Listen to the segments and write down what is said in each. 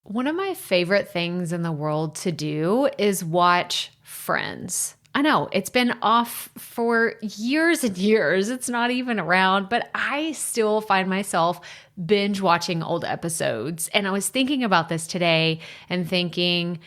One of my favorite things in the world to do is watch Friends. I know it's been off for years and years. It's not even around, but I still find myself binge watching old episodes. And I was thinking about this today and thinking,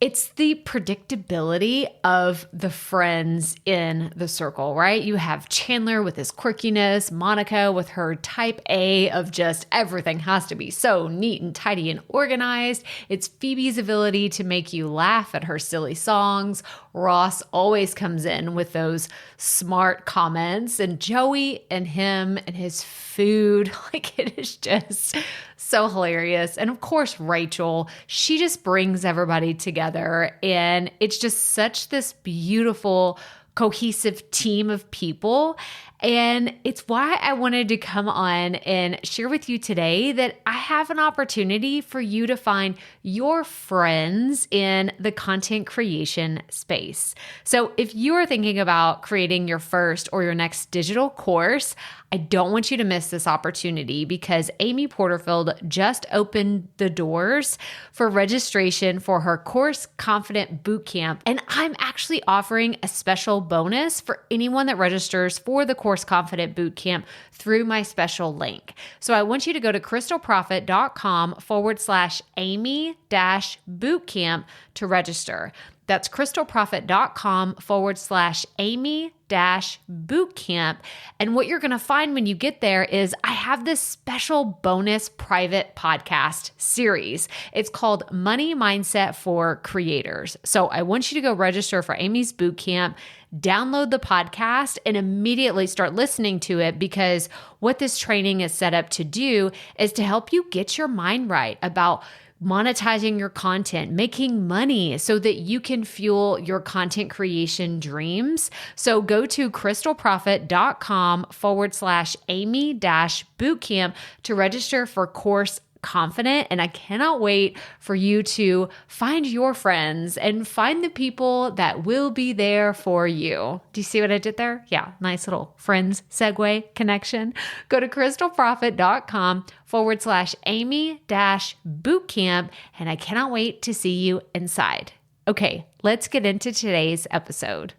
it's the predictability of the friends in the circle, right? You have Chandler with his quirkiness, Monica with her type A of just everything has to be so neat and tidy and organized. It's Phoebe's ability to make you laugh at her silly songs. Ross always comes in with those smart comments, and Joey and him and his food, like it is just so hilarious. And of course, Rachel, she just brings everybody together, and it's just such this beautiful, cohesive team of people. And it's why I wanted to come on and share with you today that I have an opportunity for you to find your friends in the content creation space. So if you are thinking about creating your first or your next digital course, I don't want you to miss this opportunity because Amy Porterfield just opened the doors for registration for her Course Confident Bootcamp. And I'm actually offering a special bonus for anyone that registers for the Course Confident Bootcamp through my special link. So I want you to go to krystalprofit.com/Amy-bootcamp to register. That's krystalprofit.com/Amy-bootcamp. And what you're going to find when you get there is I have this special bonus private podcast series. It's called Money Mindset for Creators. So I want you to go register for Amy's bootcamp, download the podcast, and immediately start listening to it, because what this training is set up to do is to help you get your mind right about monetizing your content, making money so that you can fuel your content creation dreams. So go to krystalprofit.com/Amy-bootcamp to register for Course Confident. And I cannot wait for you to find your friends and find the people that will be there for you. Do you see what I did there? Yeah, nice little friends segue connection. Go to krystalprofit.com/Amy-bootcamp. And I cannot wait to see you inside. Okay, let's get into today's episode.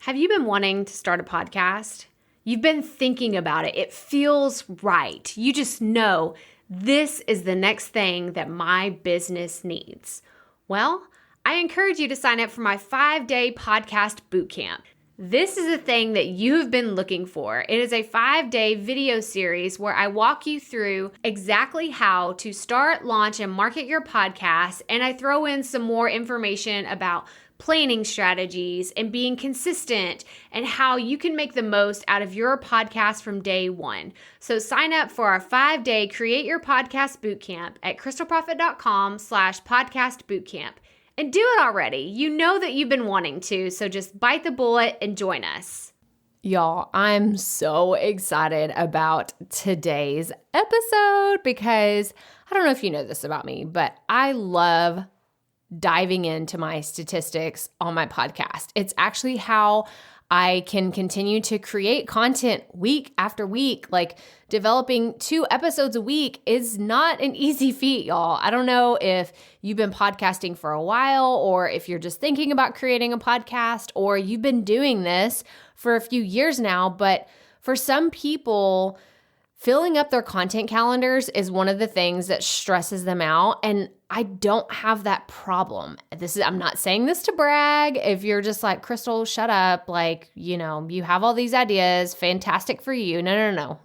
Have you been wanting to start a podcast? You've been thinking about it. It feels right. You just know this is the next thing that my business needs. Well, I encourage you to sign up for my 5-day podcast bootcamp. This is a thing that you have been looking for. It is a 5-day video series where I walk you through exactly how to start, launch, and market your podcast. And I throw in some more information about planning strategies and being consistent and how you can make the most out of your podcast from day one. So sign up for our 5-day Create Your Podcast Bootcamp at krystalprofit.com/podcast bootcamp. And do it already. You know that you've been wanting to, so just bite the bullet and join us. Y'all, I'm so excited about today's episode because I don't know if you know this about me, but I love diving into my statistics on my podcast. It's actually how I can continue to create content week after week. Like, developing 2 episodes a week is not an easy feat, y'all. I don't know if you've been podcasting for a while, or if you're just thinking about creating a podcast, or you've been doing this for a few years now, but for some people, filling up their content calendars is one of the things that stresses them out. And I don't have that problem. I'm not saying this to brag. If you're just like, Krystal, shut up. Like, you have all these ideas. Fantastic for you. No.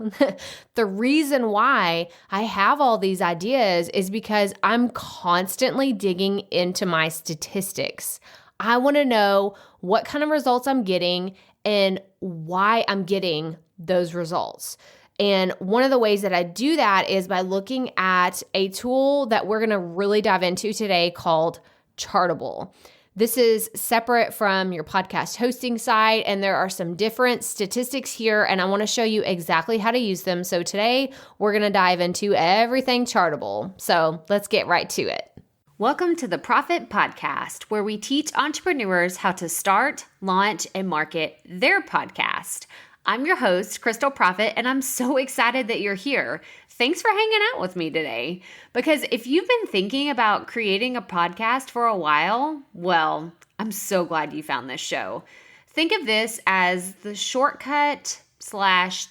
The reason why I have all these ideas is because I'm constantly digging into my statistics. I want to know what kind of results I'm getting and why I'm getting those results. And one of the ways that I do that is by looking at a tool that we're going to really dive into today called Chartable. This is separate from your podcast hosting site, and there are some different statistics here, and I want to show you exactly how to use them. So today, we're going to dive into everything Chartable. So let's get right to it. Welcome to the Profit Podcast, where we teach entrepreneurs how to start, launch, and market their podcast. I'm your host, Krystal Prophet, and I'm so excited that you're here. Thanks for hanging out with me today. Because if you've been thinking about creating a podcast for a while, well, I'm so glad you found this show. Think of this as the shortcut /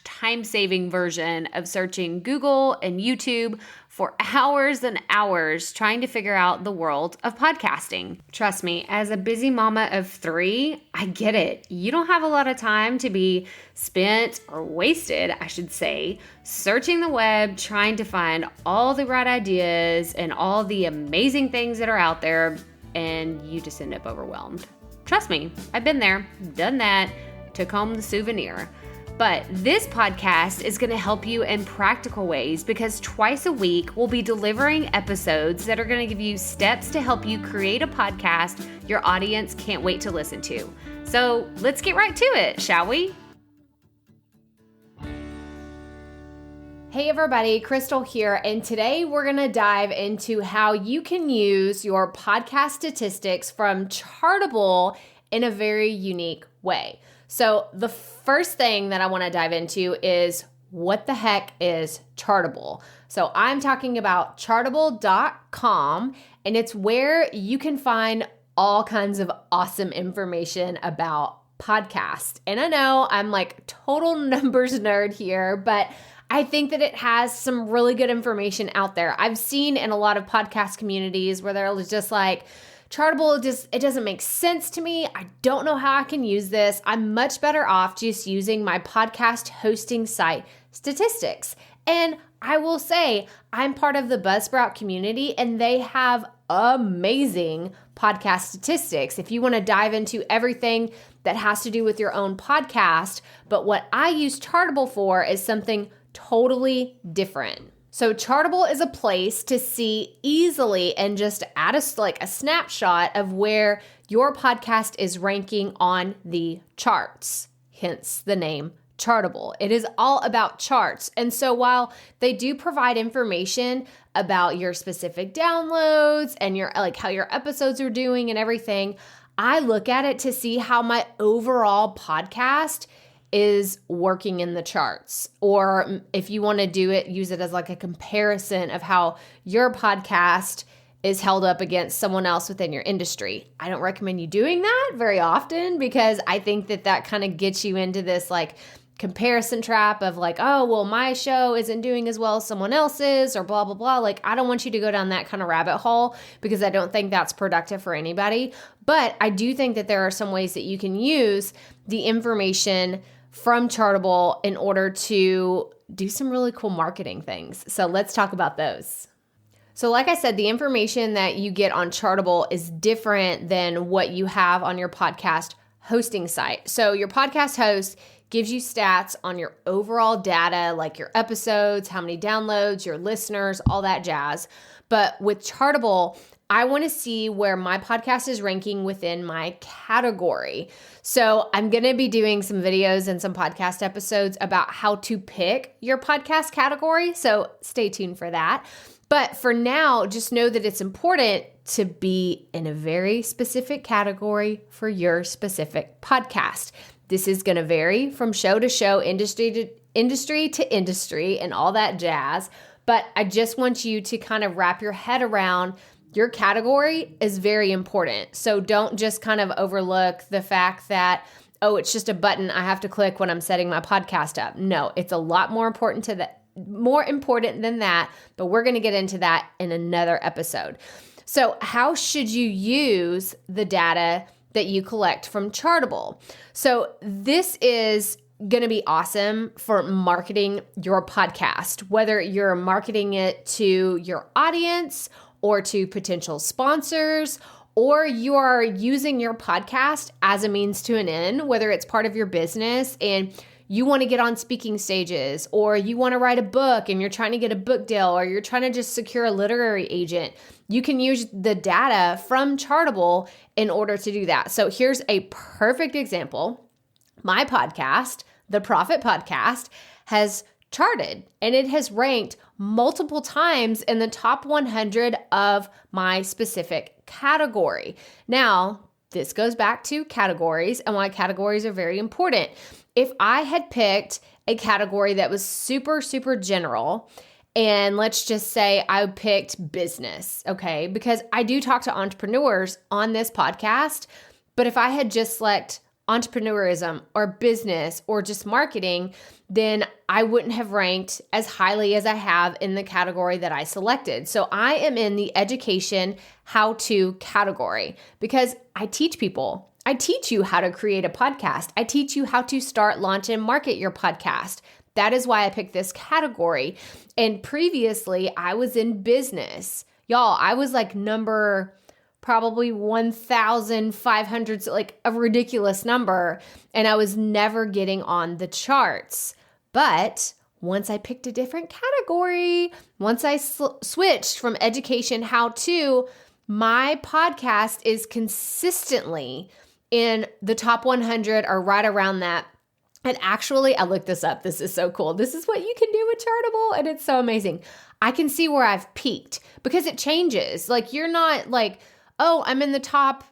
time-saving version of searching Google and YouTube for hours and hours trying to figure out the world of podcasting. Trust me, as a busy mama of 3, I get it. You don't have a lot of time to be spent or wasted, I should say, searching the web, trying to find all the right ideas and all the amazing things that are out there, and you just end up overwhelmed. Trust me, I've been there, done that, took home the souvenir. But this podcast is going to help you in practical ways because twice a week we'll be delivering episodes that are going to give you steps to help you create a podcast your audience can't wait to listen to. So let's get right to it, shall we? Hey everybody, Krystal here, and today we're going to dive into how you can use your podcast statistics from Chartable in a very unique way. So the first thing that I want to dive into is what the heck is Chartable? So I'm talking about chartable.com, and it's where you can find all kinds of awesome information about podcasts. And I know I'm like total numbers nerd here, but I think that it has some really good information out there. I've seen in a lot of podcast communities where they're just like, Chartable, it doesn't make sense to me. I don't know how I can use this. I'm much better off just using my podcast hosting site statistics. And I will say, I'm part of the Buzzsprout community, and they have amazing podcast statistics. If you want to dive into everything that has to do with your own podcast, but what I use Chartable for is something totally different. So Chartable is a place to see easily and just add a snapshot of where your podcast is ranking on the charts, hence the name Chartable. It is all about charts. And so while they do provide information about your specific downloads and your how your episodes are doing and everything, I look at it to see how my overall podcast is working in the charts. Or if you want to use it as like a comparison of how your podcast is held up against someone else within your industry. I don't recommend you doing that very often because I think that kind of gets you into this like comparison trap of like, oh, well, my show isn't doing as well as someone else's or blah, blah, blah. Like, I don't want you to go down that kind of rabbit hole because I don't think that's productive for anybody. But I do think that there are some ways that you can use the information from Chartable in order to do some really cool marketing things. So let's talk about those. So like I said, the information that you get on Chartable is different than what you have on your podcast hosting site. So your podcast host gives you stats on your overall data, like your episodes, how many downloads, your listeners, all that jazz. But with Chartable, I want to see where my podcast is ranking within my category. So I'm going to be doing some videos and some podcast episodes about how to pick your podcast category. So stay tuned for that. But for now, just know that it's important to be in a very specific category for your specific podcast. This is going to vary from show to show, industry to industry, and all that jazz. But I just want you to kind of wrap your head around your category is very important. So don't just kind of overlook the fact that, oh, it's just a button I have to click when I'm setting my podcast up. No, it's a lot more important than that, but we're going to get into that in another episode. So how should you use the data that you collect from Chartable? So this is going to be awesome for marketing your podcast, whether you're marketing it to your audience or to potential sponsors, or you are using your podcast as a means to an end, whether it's part of your business and you want to get on speaking stages, or you want to write a book and you're trying to get a book deal, or you're trying to just secure a literary agent. You can use the data from Chartable in order to do that. So here's a perfect example. My podcast, the Profit Podcast, has charted and it has ranked multiple times in the top 100 of my specific category. Now, this goes back to categories and why categories are very important. if I had picked a category that was super, super general, and let's just say I picked business, okay? Because I do talk to entrepreneurs on this podcast, but if I had just selected entrepreneurism or business or just marketing, then I wouldn't have ranked as highly as I have in the category that I selected. So I am in the education how-to category because I teach people. I teach you how to create a podcast. I teach you how to start, launch, and market your podcast. That is why I picked this category. And previously, I was in business. Y'all, I was like number probably 1,500, so like a ridiculous number. And I was never getting on the charts. But once I picked a different category, once I switched from education how-to, my podcast is consistently in the top 100 or right around that. And actually, I looked this up. This is so cool. This is what you can do with Chartable, and it's so amazing. I can see where I've peaked because it changes. Like, you're not like, oh, I'm in the top,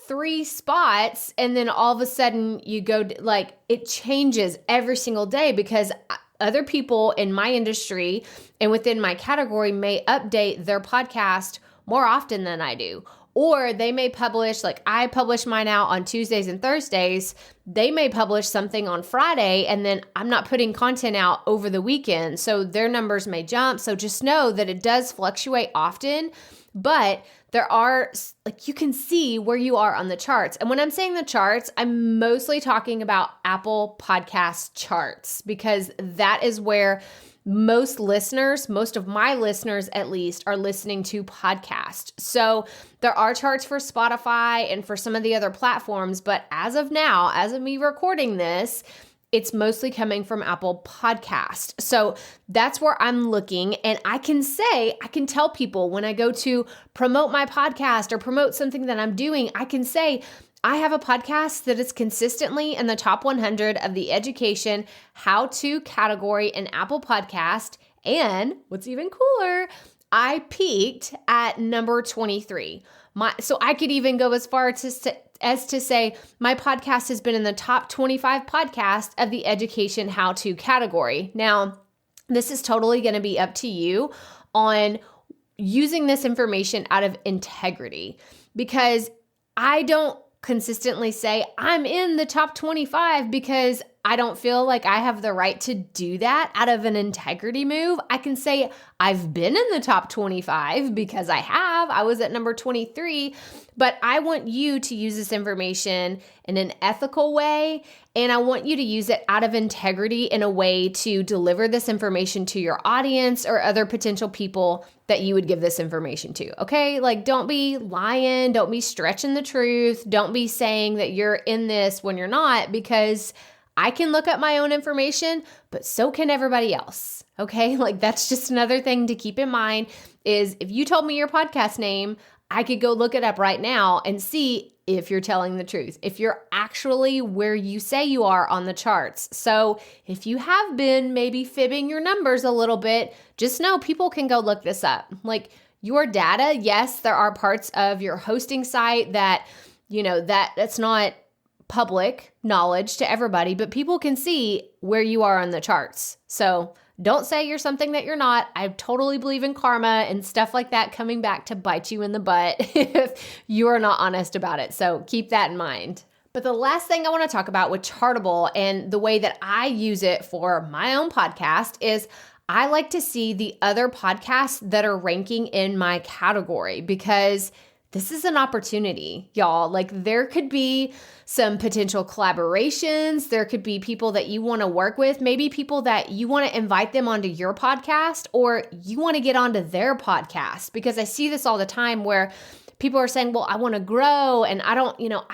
3 spots, and then all of a sudden you go, like, it changes every single day because other people in my industry and within my category may update their podcast more often than I do. Or they may publish, like I publish mine out on Tuesdays and Thursdays. They may publish something on Friday, and then I'm not putting content out over the weekend. So their numbers may jump. So just know that it does fluctuate often, but there are, like, you can see where you are on the charts. And when I'm saying the charts, I'm mostly talking about Apple Podcast charts because that is where most of my listeners at least, are listening to podcasts. So there are charts for Spotify and for some of the other platforms, but as of now, as of me recording this, it's mostly coming from Apple Podcast. So that's where I'm looking. And I can tell people when I go to promote my podcast or promote something that I'm doing, I can say, I have a podcast that is consistently in the top 100 of the education how-to category in Apple Podcast. And what's even cooler, I peaked at number 23. So I could even go as far as to say my podcast has been in the top 25 podcasts of the education how-to category. Now, this is totally going to be up to you on using this information out of integrity, because I don't consistently say I'm in the top 25 because I don't feel like I have the right to do that out of an integrity move. I can say I've been in the top 25 because I was at number 23, but I want you to use this information in an ethical way, and I want you to use it out of integrity in a way to deliver this information to your audience or other potential people that you would give this information to, okay? Like, don't be lying, don't be stretching the truth, don't be saying that you're in this when you're not, because I can look up my own information, but so can everybody else, okay? Like, that's just another thing to keep in mind is if you told me your podcast name, I could go look it up right now and see if you're telling the truth, if you're actually where you say you are on the charts. So if you have been maybe fibbing your numbers a little bit, just know people can go look this up. Like, your data, yes, there are parts of your hosting site that, that's not public knowledge to everybody, but people can see where you are on the charts. So don't say you're something that you're not. I totally believe in karma and stuff like that coming back to bite you in the butt if you are not honest about it. So keep that in mind. But the last thing I want to talk about with Chartable and the way that I use it for my own podcast is I like to see the other podcasts that are ranking in my category, because this is an opportunity, y'all. Like, there could be some potential collaborations. There could be people that you want to work with, maybe people that you want to invite them onto your podcast, or you want to get onto their podcast, because I see this all the time where people are saying, well, I want to grow and I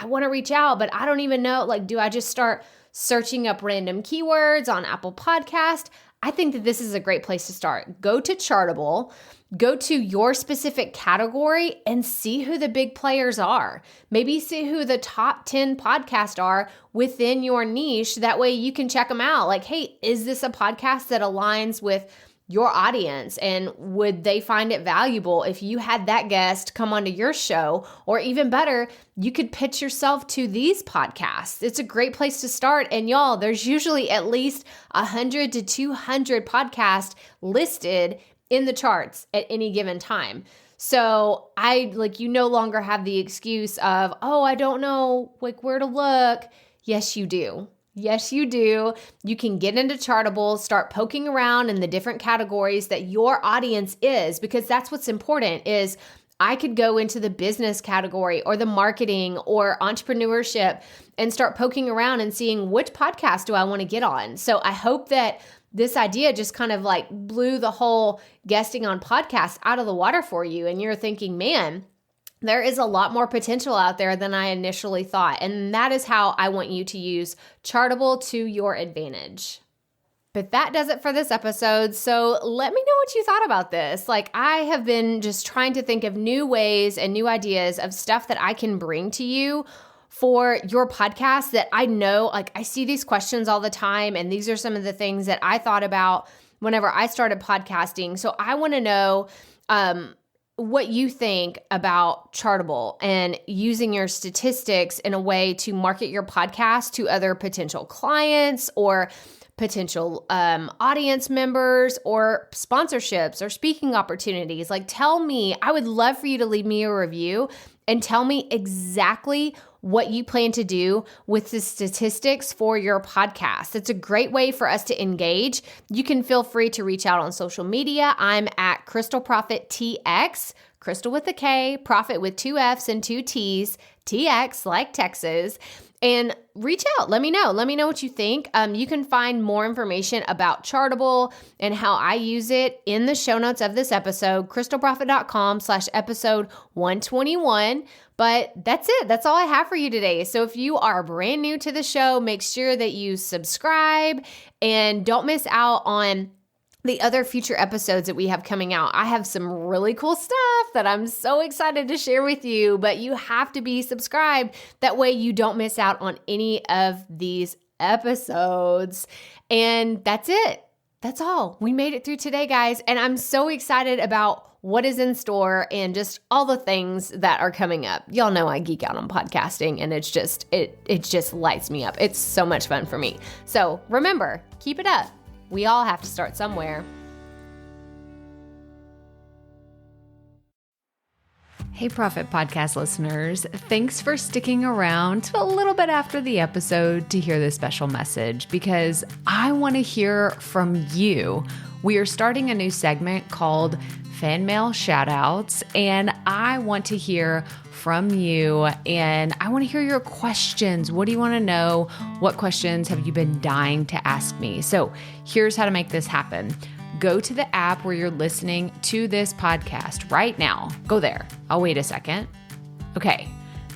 want to reach out, but I don't even know, like, do I just start searching up random keywords on Apple Podcast? I think that this is a great place to start. Go to Chartable, go to your specific category and see who the big players are. Maybe see who the top 10 podcasts are within your niche. That way you can check them out. Like, hey, is this a podcast that aligns with your audience, and would they find it valuable if you had that guest come onto your show? Or even better, you could pitch yourself to these podcasts. It's a great place to start. And y'all, there's usually at least 100 to 200 podcasts listed in the charts at any given time. So you no longer have the excuse of, oh, I don't know where to look. Yes, you do. Yes, you do. You can get into Chartable, start poking around in the different categories that your audience is, because that's what's important. Is I could go into the business category or the marketing or entrepreneurship and start poking around and seeing which podcast do I want to get on. So I hope that this idea just kind of blew the whole guesting on podcasts out of the water for you. And you're thinking, man, there is a lot more potential out there than I initially thought. And that is how I want you to use Chartable to your advantage. But that does it for this episode. So let me know what you thought about this. I have been just trying to think of new ways and new ideas of stuff that I can bring to you for your podcast that I know, I see these questions all the time. And these are some of the things that I thought about whenever I started podcasting. So I want to know, what you think about Chartable and using your statistics in a way to market your podcast to other potential clients or potential audience members or sponsorships or speaking opportunities. Tell me, I would love for you to leave me a review and tell me exactly what you plan to do with the statistics for your podcast. It's a great way for us to engage. You can feel free to reach out on social media. I'm at Krystal Profit TX, Krystal with a K, Profit with 2 F's and 2 T's, TX like Texas. And reach out. Let me know. Let me know what you think. You can find more information about Chartable and how I use it in the show notes of this episode, krystalprofit.com/episode 121. But that's it. That's all I have for you today. So if you are brand new to the show, make sure that you subscribe and don't miss out on the other future episodes that we have coming out. I have some really cool stuff that I'm so excited to share with you, but you have to be subscribed. That way you don't miss out on any of these episodes. And that's it. That's all. We made it through today, guys. And I'm so excited about what is in store and just all the things that are coming up. Y'all know I geek out on podcasting, and it's just, it just lights me up. It's so much fun for me. So remember, keep it up. We all have to start somewhere. Hey, Profit Podcast listeners. Thanks for sticking around to a little bit after the episode to hear this special message, because I want to hear from you. We are starting a new segment called Fan Mail Shoutouts, and I want to hear from you, and I want to hear your questions. What do you want to know? What questions have you been dying to ask me? So here's how to make this happen. Go to the app where you're listening to this podcast right now. Go there. I'll wait a second. Okay.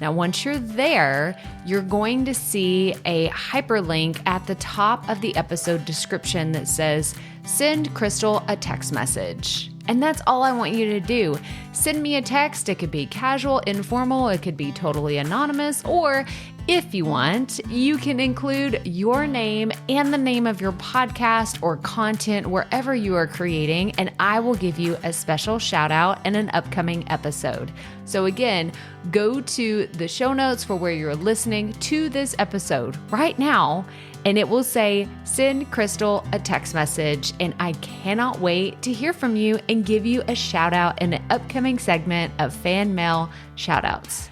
Now, once you're there, you're going to see a hyperlink at the top of the episode description that says, send Krystal a text message. And that's all I want you to do. Send me a text. It could be casual, informal. It could be totally anonymous. Or if you want, you can include your name and the name of your podcast or content wherever you are creating, and I will give you a special shout out in an upcoming episode. So again, go to the show notes for where you're listening to this episode right now, and it will say, send Krystal a text message. And I cannot wait to hear from you and give you a shout out in an upcoming segment of Fan Mail Shoutouts.